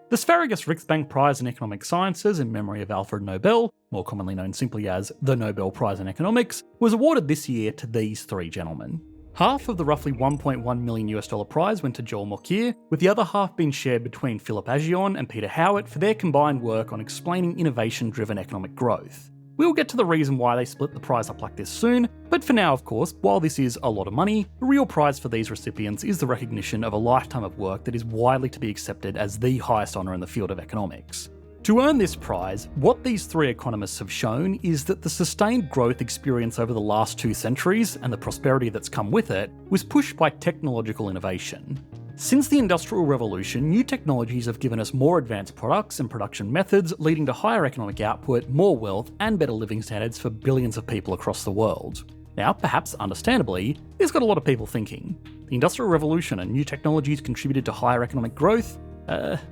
The Sveriges Riksbank Prize in Economic Sciences in memory of Alfred Nobel, more commonly known simply as the Nobel Prize in Economics, was awarded this year to these three gentlemen. Half of the roughly $1.1 million prize went to Joel Mokyr, with the other half being shared between Philip Aghion and Peter Howitt for their combined work on explaining innovation-driven economic growth. We'll get to the reason why they split the prize up like this soon, but for now, of course, while this is a lot of money, the real prize for these recipients is the recognition of a lifetime of work that is widely to be accepted as the highest honour in the field of economics. To earn this prize, what these three economists have shown is that the sustained growth experienced over the last 2 centuries, and the prosperity that's come with it, was pushed by technological innovation. Since the Industrial Revolution, new technologies have given us more advanced products and production methods, leading to higher economic output, more wealth, and better living standards for billions of people across the world. Now, perhaps understandably, this got a lot of people thinking. The Industrial Revolution and new technologies contributed to higher economic growth?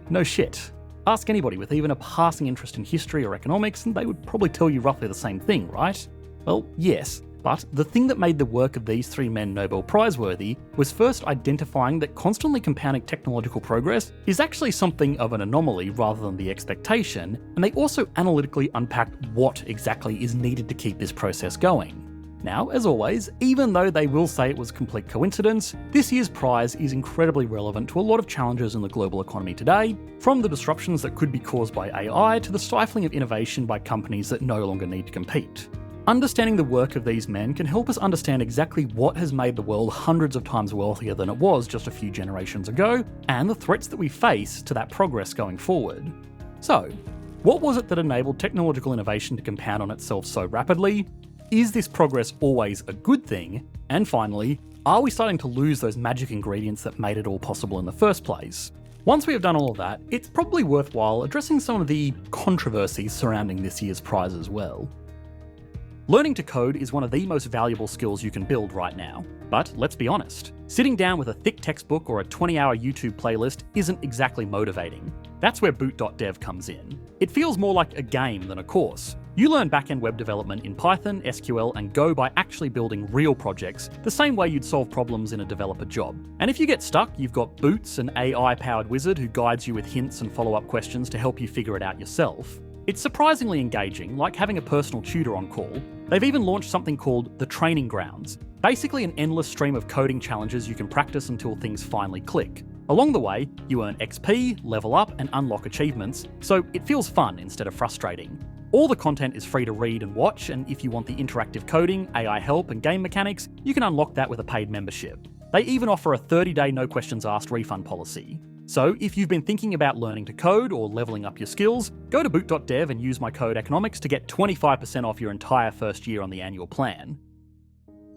No shit. Ask anybody with even a passing interest in history or economics and they would probably tell you roughly the same thing, right? Well, yes. But the thing that made the work of these three men Nobel Prize worthy was first identifying that constantly compounding technological progress is actually something of an anomaly rather than the expectation, and they also analytically unpacked what exactly is needed to keep this process going. Now, as always, even though they will say it was complete coincidence, this year's prize is incredibly relevant to a lot of challenges in the global economy today, from the disruptions that could be caused by AI to the stifling of innovation by companies that no longer need to compete. Understanding the work of these men can help us understand exactly what has made the world hundreds of times wealthier than it was just a few generations ago, and the threats that we face to that progress going forward. So, what was it that enabled technological innovation to compound on itself so rapidly? Is this progress always a good thing? And finally, are we starting to lose those magic ingredients that made it all possible in the first place? Once we have done all of that, it's probably worthwhile addressing some of the controversies surrounding this year's prize as well. Learning to code is one of the most valuable skills you can build right now. But let's be honest, sitting down with a thick textbook or a 20-hour YouTube playlist isn't exactly motivating. That's where boot.dev comes in. It feels more like a game than a course. You learn back-end web development in Python, SQL, and Go by actually building real projects, the same way you'd solve problems in a developer job. And if you get stuck, you've got Boots, an AI-powered wizard who guides you with hints and follow-up questions to help you figure it out yourself. It's surprisingly engaging, like having a personal tutor on call. They've even launched something called the Training Grounds, basically an endless stream of coding challenges you can practice until things finally click. Along the way, you earn XP, level up, and unlock achievements, so it feels fun instead of frustrating. All the content is free to read and watch, and if you want the interactive coding, AI help, and game mechanics, you can unlock that with a paid membership. They even offer a 30-day no questions asked refund policy. So if you've been thinking about learning to code or leveling up your skills, go to boot.dev and use my code economics to get 25% off your entire first year on the annual plan.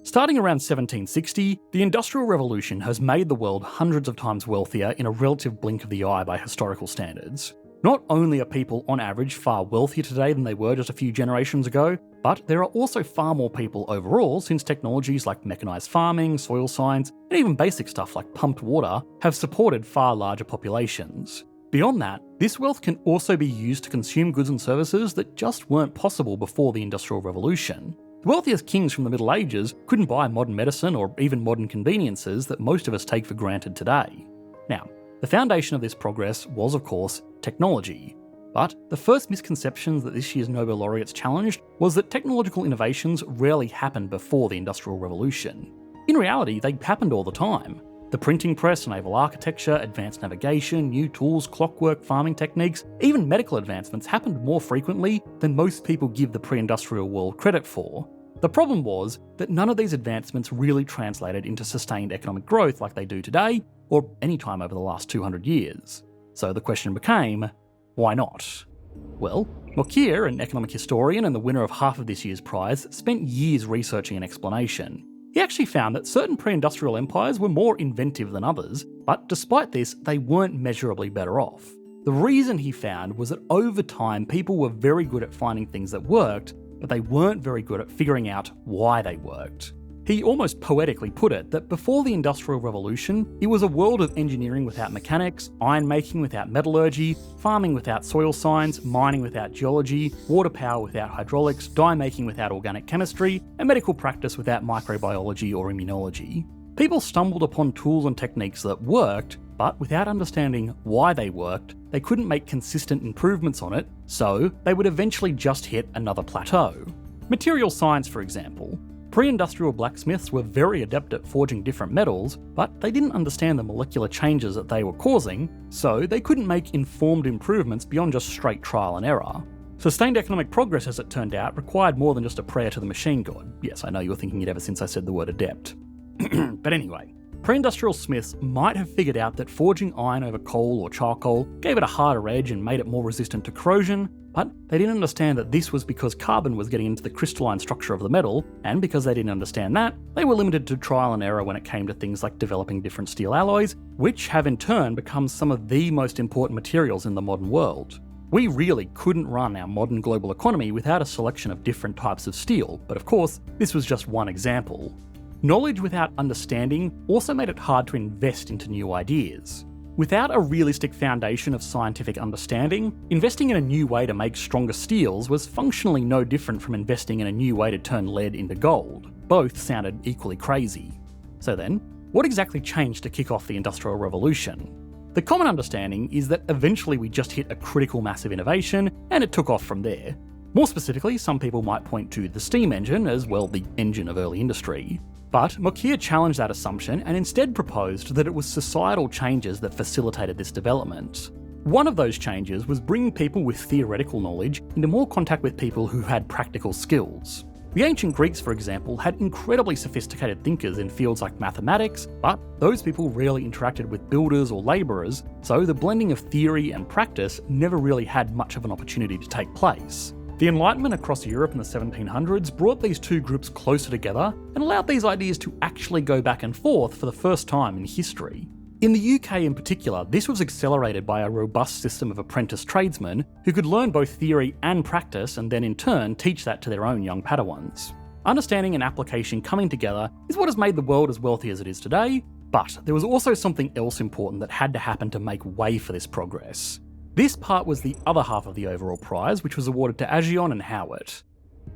Starting around 1760, the Industrial Revolution has made the world hundreds of times wealthier in a relative blink of the eye by historical standards. Not only are people on average far wealthier today than they were just a few generations ago, but there are also far more people overall since technologies like mechanised farming, soil science, and even basic stuff like pumped water have supported far larger populations. Beyond that, this wealth can also be used to consume goods and services that just weren't possible before the Industrial Revolution. The wealthiest kings from the Middle Ages couldn't buy modern medicine or even modern conveniences that most of us take for granted today. Now, the foundation of this progress was, of course, technology. But the first misconception that this year's Nobel laureates challenged was that technological innovations rarely happened before the Industrial Revolution. In reality, they happened all the time. The printing press, naval architecture, advanced navigation, new tools, clockwork, farming techniques, even medical advancements happened more frequently than most people give the pre-industrial world credit for. The problem was that none of these advancements really translated into sustained economic growth like they do today, or any time over the last 200 years. So the question became, why not? Well, Mokyr, an economic historian and the winner of half of this year's prize, spent years researching an explanation. He actually found that certain pre-industrial empires were more inventive than others, but despite this, they weren't measurably better off. The reason he found was that over time, people were very good at finding things that worked, but they weren't very good at figuring out why they worked. He almost poetically put it that before the Industrial Revolution, it was a world of engineering without mechanics, iron making without metallurgy, farming without soil science, mining without geology, water power without hydraulics, dye making without organic chemistry, and medical practice without microbiology or immunology. People stumbled upon tools and techniques that worked, but without understanding why they worked, they couldn't make consistent improvements on it, so they would eventually just hit another plateau. Material science, for example. Pre-industrial blacksmiths were very adept at forging different metals, but they didn't understand the molecular changes that they were causing, so they couldn't make informed improvements beyond just straight trial and error. Sustained economic progress, as it turned out, required more than just a prayer to the machine god. Yes, I know you were thinking it ever since I said the word adept. But anyway, pre-industrial smiths might have figured out that forging iron over coal or charcoal gave it a harder edge and made it more resistant to corrosion, but they didn't understand that this was because carbon was getting into the crystalline structure of the metal, and because they didn't understand that, they were limited to trial and error when it came to things like developing different steel alloys, which have in turn become some of the most important materials in the modern world. We really couldn't run our modern global economy without a selection of different types of steel, but of course, this was just one example. Knowledge without understanding also made it hard to invest into new ideas. Without a realistic foundation of scientific understanding, investing in a new way to make stronger steels was functionally no different from investing in a new way to turn lead into gold. Both sounded equally crazy. So then, what exactly changed to kick off the Industrial Revolution? The common understanding is that eventually we just hit a critical mass of innovation, and it took off from there. More specifically, some people might point to the steam engine as, well, the engine of early industry. But Mokyr challenged that assumption and instead proposed that it was societal changes that facilitated this development. One of those changes was bringing people with theoretical knowledge into more contact with people who had practical skills. The ancient Greeks, for example, had incredibly sophisticated thinkers in fields like mathematics, but those people rarely interacted with builders or labourers, so the blending of theory and practice never really had much of an opportunity to take place. The Enlightenment across Europe in the 1700s brought these two groups closer together and allowed these ideas to actually go back and forth for the first time in history. In the UK in particular, this was accelerated by a robust system of apprentice tradesmen who could learn both theory and practice and then in turn teach that to their own young Padawans. Understanding and application coming together is what has made the world as wealthy as it is today, but there was also something else important that had to happen to make way for this progress. This part was the other half of the overall prize, which was awarded to Aghion and Howitt.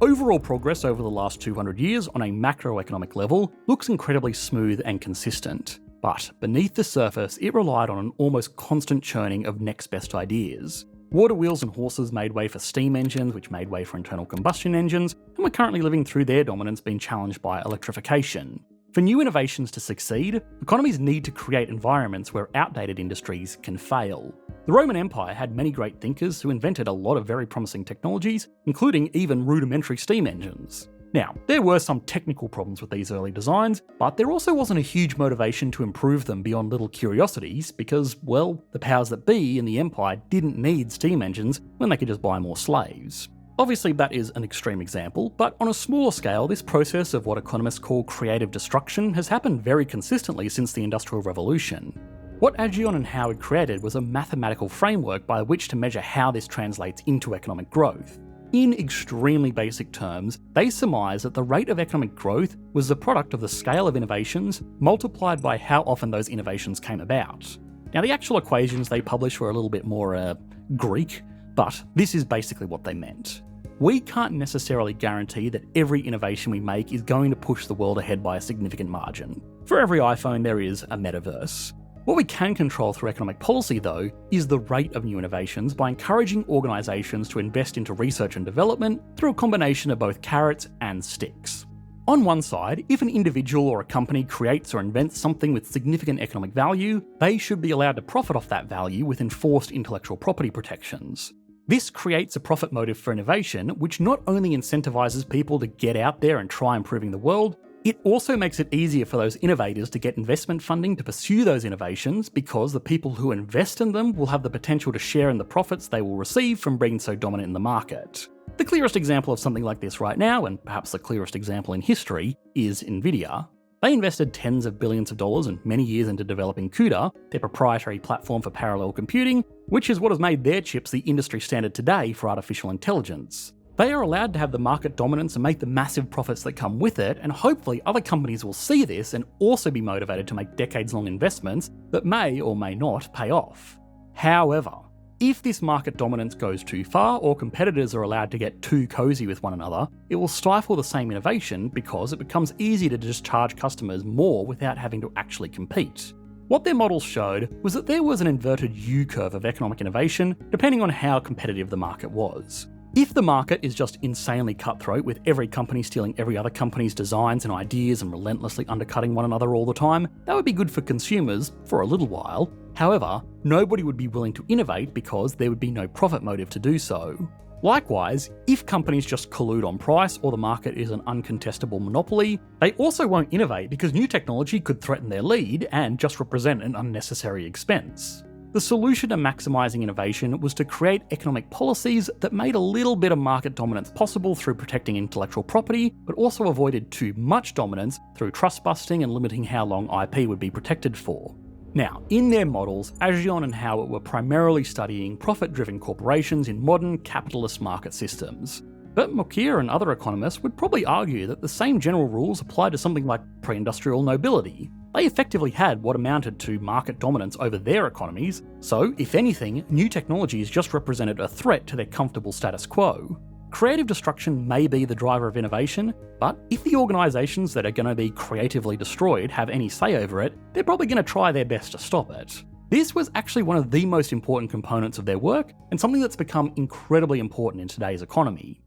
Overall progress over the last 200 years on a macroeconomic level looks incredibly smooth and consistent. But beneath the surface, it relied on an almost constant churning of next best ideas. Water wheels and horses made way for steam engines, which made way for internal combustion engines, and we're currently living through their dominance being challenged by electrification. For new innovations to succeed, economies need to create environments where outdated industries can fail. The Roman Empire had many great thinkers who invented a lot of very promising technologies, including even rudimentary steam engines. Now, there were some technical problems with these early designs, but there also wasn't a huge motivation to improve them beyond little curiosities because, well, the powers that be in the empire didn't need steam engines when they could just buy more slaves. Obviously, that is an extreme example, but on a smaller scale, this process of what economists call creative destruction has happened very consistently since the Industrial Revolution. What Aghion and Howitt created was a mathematical framework by which to measure how this translates into economic growth. In extremely basic terms, they surmised that the rate of economic growth was the product of the scale of innovations multiplied by how often those innovations came about. Now, the actual equations they published were a little bit more Greek, but this is basically what they meant. We can't necessarily guarantee that every innovation we make is going to push the world ahead by a significant margin. For every iPhone, there is a metaverse. What we can control through economic policy, though, is the rate of new innovations by encouraging organisations to invest into research and development through a combination of both carrots and sticks. On one side, if an individual or a company creates or invents something with significant economic value, they should be allowed to profit off that value with enforced intellectual property protections. This creates a profit motive for innovation, which not only incentivises people to get out there and try improving the world, it also makes it easier for those innovators to get investment funding to pursue those innovations because the people who invest in them will have the potential to share in the profits they will receive from being so dominant in the market. The clearest example of something like this right now, and perhaps the clearest example in history, is Nvidia. They invested tens of billions of dollars and many years into developing CUDA, their proprietary platform for parallel computing, which is what has made their chips the industry standard today for artificial intelligence. They are allowed to have the market dominance and make the massive profits that come with it, and hopefully other companies will see this and also be motivated to make decades-long investments that may or may not pay off. However, if this market dominance goes too far or competitors are allowed to get too cozy with one another, it will stifle the same innovation because it becomes easy to just charge customers more without having to actually compete. What their models showed was that there was an inverted U-curve of economic innovation depending on how competitive the market was. If the market is just insanely cutthroat, with every company stealing every other company's designs and ideas and relentlessly undercutting one another all the time, that would be good for consumers for a little while. However, nobody would be willing to innovate because there would be no profit motive to do so. Likewise, if companies just collude on price or the market is an uncontestable monopoly, they also won't innovate because new technology could threaten their lead and just represent an unnecessary expense. The solution to maximising innovation was to create economic policies that made a little bit of market dominance possible through protecting intellectual property, but also avoided too much dominance through trust busting and limiting how long IP would be protected for. Now, in their models, Aghion and Howitt were primarily studying profit-driven corporations in modern capitalist market systems. But Mokyr and other economists would probably argue that the same general rules apply to something like pre-industrial nobility. They effectively had what amounted to market dominance over their economies, so if anything, new technologies just represented a threat to their comfortable status quo. Creative destruction may be the driver of innovation, but if the organisations that are going to be creatively destroyed have any say over it, they're probably going to try their best to stop it. This was actually one of the most important components of their work, and something that's become incredibly important in today's economy.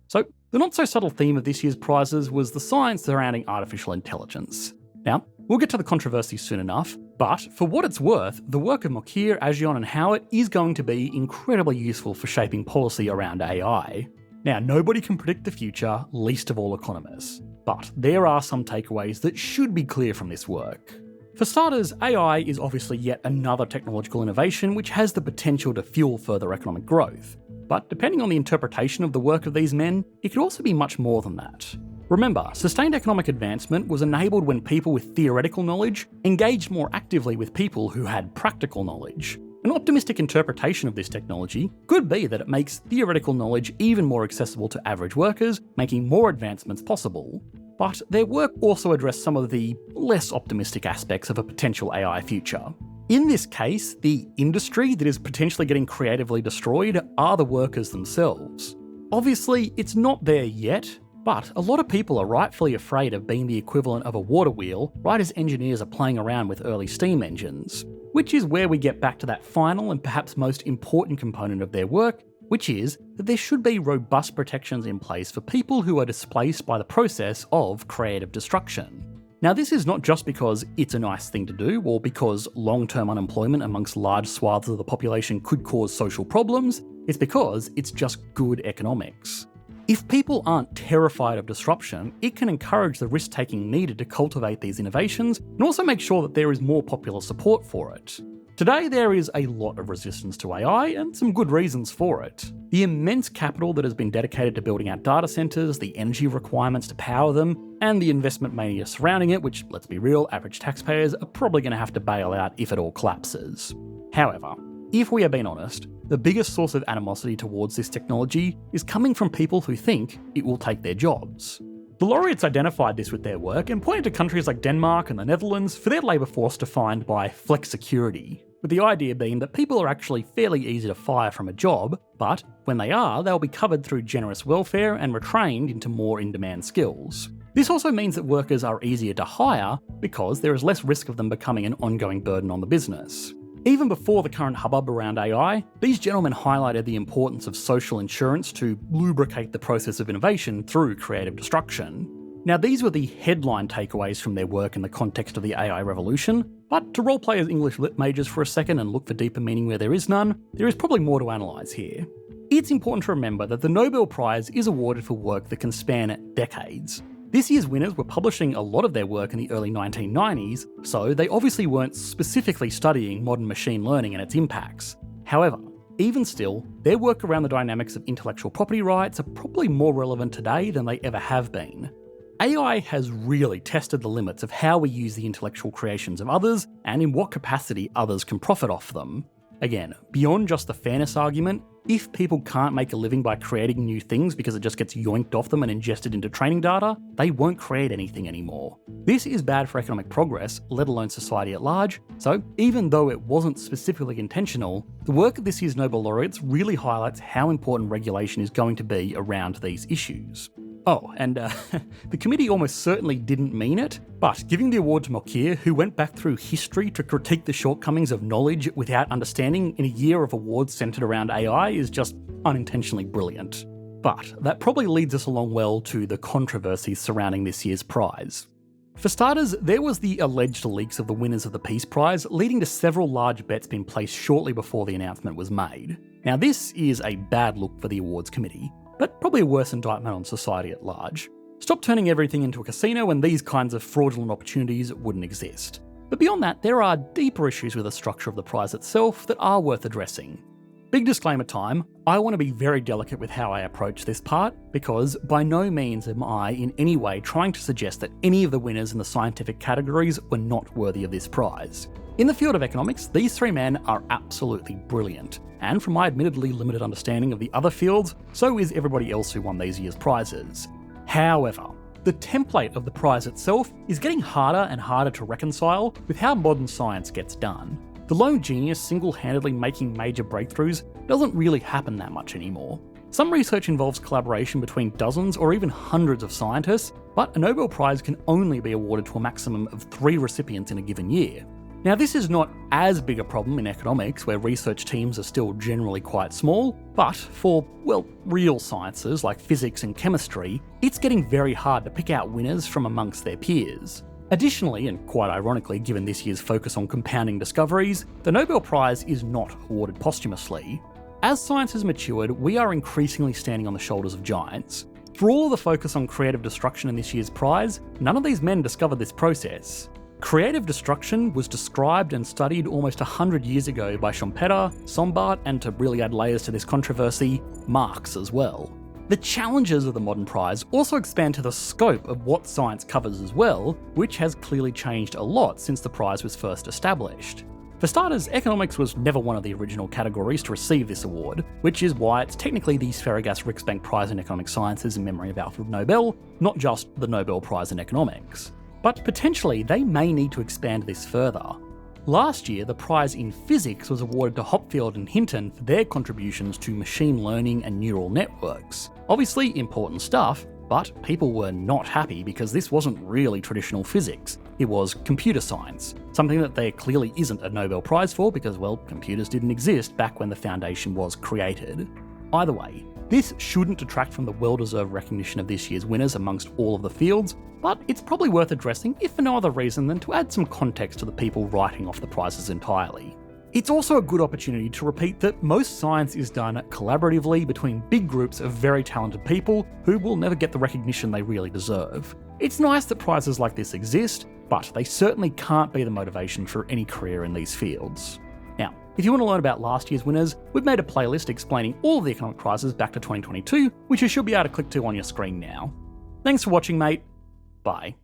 So, the not-so-subtle theme of this year's prizes was the science surrounding artificial intelligence. Now, we'll get to the controversy soon enough, but for what it's worth, the work of Mokyr, Aghion and Howitt is going to be incredibly useful for shaping policy around AI. Now, nobody can predict the future, least of all economists, but there are some takeaways that should be clear from this work. For starters, AI is obviously yet another technological innovation which has the potential to fuel further economic growth. But depending on the interpretation of the work of these men, it could also be much more than that. Remember, sustained economic advancement was enabled when people with theoretical knowledge engaged more actively with people who had practical knowledge. An optimistic interpretation of this technology could be that it makes theoretical knowledge even more accessible to average workers, making more advancements possible. But their work also addressed some of the less optimistic aspects of a potential AI future. In this case, the industry that is potentially getting creatively destroyed are the workers themselves. Obviously, it's not there yet, but a lot of people are rightfully afraid of being the equivalent of a water wheel right as engineers are playing around with early steam engines. Which is where we get back to that final and perhaps most important component of their work, which is that there should be robust protections in place for people who are displaced by the process of creative destruction. Now, this is not just because it's a nice thing to do, or because long-term unemployment amongst large swaths of the population could cause social problems, it's because it's just good economics. If people aren't terrified of disruption, it can encourage the risk-taking needed to cultivate these innovations and also make sure that there is more popular support for it. Today, there is a lot of resistance to AI and some good reasons for it. The immense capital that has been dedicated to building out data centres, the energy requirements to power them, and the investment mania surrounding it, which, let's be real, average taxpayers are probably going to have to bail out if it all collapses. However, if we are being honest, the biggest source of animosity towards this technology is coming from people who think it will take their jobs. The laureates identified this with their work and pointed to countries like Denmark and the Netherlands for their labour force defined by flexicurity, with the idea being that people are actually fairly easy to fire from a job, but when they are, they'll be covered through generous welfare and retrained into more in-demand skills. This also means that workers are easier to hire because there is less risk of them becoming an ongoing burden on the business. Even before the current hubbub around AI, these gentlemen highlighted the importance of social insurance to lubricate the process of innovation through creative destruction. Now, these were the headline takeaways from their work in the context of the AI revolution, but to roleplay as English lit majors for a second and look for deeper meaning where there is none, there is probably more to analyse here. It's important to remember that the Nobel Prize is awarded for work that can span decades. This year's winners were publishing a lot of their work in the early 1990s, so they obviously weren't specifically studying modern machine learning and its impacts. However, even still, their work around the dynamics of intellectual property rights are probably more relevant today than they ever have been. AI has really tested the limits of how we use the intellectual creations of others and in what capacity others can profit off them. Again, beyond just the fairness argument, if people can't make a living by creating new things because it just gets yoinked off them and ingested into training data, they won't create anything anymore. This is bad for economic progress, let alone society at large, so even though it wasn't specifically intentional, the work of this year's Nobel laureates really highlights how important regulation is going to be around these issues. Oh, and the committee almost certainly didn't mean it, but giving the award to Mokyr, who went back through history to critique the shortcomings of knowledge without understanding in a year of awards centred around AI, is just unintentionally brilliant. But that probably leads us along well to the controversy surrounding this year's prize. For starters, there was the alleged leaks of the winners of the Peace Prize, leading to several large bets being placed shortly before the announcement was made. Now, this is a bad look for the awards committee, but probably a worse indictment on society at large. Stop turning everything into a casino and these kinds of fraudulent opportunities wouldn't exist. But beyond that, there are deeper issues with the structure of the prize itself that are worth addressing. Big disclaimer time, I want to be very delicate with how I approach this part, because by no means am I in any way trying to suggest that any of the winners in the scientific categories were not worthy of this prize. In the field of economics, these three men are absolutely brilliant, and from my admittedly limited understanding of the other fields, so is everybody else who won these year's prizes. However, the template of the prize itself is getting harder and harder to reconcile with how modern science gets done. The lone genius single-handedly making major breakthroughs doesn't really happen that much anymore. Some research involves collaboration between dozens or even hundreds of scientists, but a Nobel Prize can only be awarded to a maximum of 3 recipients in a given year. Now, this is not as big a problem in economics, where research teams are still generally quite small, but for, well, real sciences like physics and chemistry, it's getting very hard to pick out winners from amongst their peers. Additionally, and quite ironically given this year's focus on compounding discoveries, the Nobel Prize is not awarded posthumously. As science has matured, we are increasingly standing on the shoulders of giants. For all of the focus on creative destruction in this year's prize, none of these men discovered this process. Creative destruction was described and studied almost 100 years ago by Schumpeter, Sombart, and to really add layers to this controversy, Marx as well. The challenges of the modern prize also expand to the scope of what science covers as well, which has clearly changed a lot since the prize was first established. For starters, economics was never one of the original categories to receive this award, which is why it's technically the Sverigast-Riksbank Prize in Economic Sciences in memory of Alfred Nobel, not just the Nobel Prize in Economics. But potentially, they may need to expand this further. Last year, the prize in physics was awarded to Hopfield and Hinton for their contributions to machine learning and neural networks. Obviously important stuff, but people were not happy because this wasn't really traditional physics. It was computer science, something that there clearly isn't a Nobel Prize for because, well, computers didn't exist back when the foundation was created. Either way, this shouldn't detract from the well-deserved recognition of this year's winners amongst all of the fields, but it's probably worth addressing if for no other reason than to add some context to the people writing off the prizes entirely. It's also a good opportunity to repeat that most science is done collaboratively between big groups of very talented people who will never get the recognition they really deserve. It's nice that prizes like this exist, but they certainly can't be the motivation for any career in these fields. Now, if you want to learn about last year's winners, we've made a playlist explaining all of the economic prizes back to 2022, which you should be able to click to on your screen now. Thanks for watching, mate. Bye.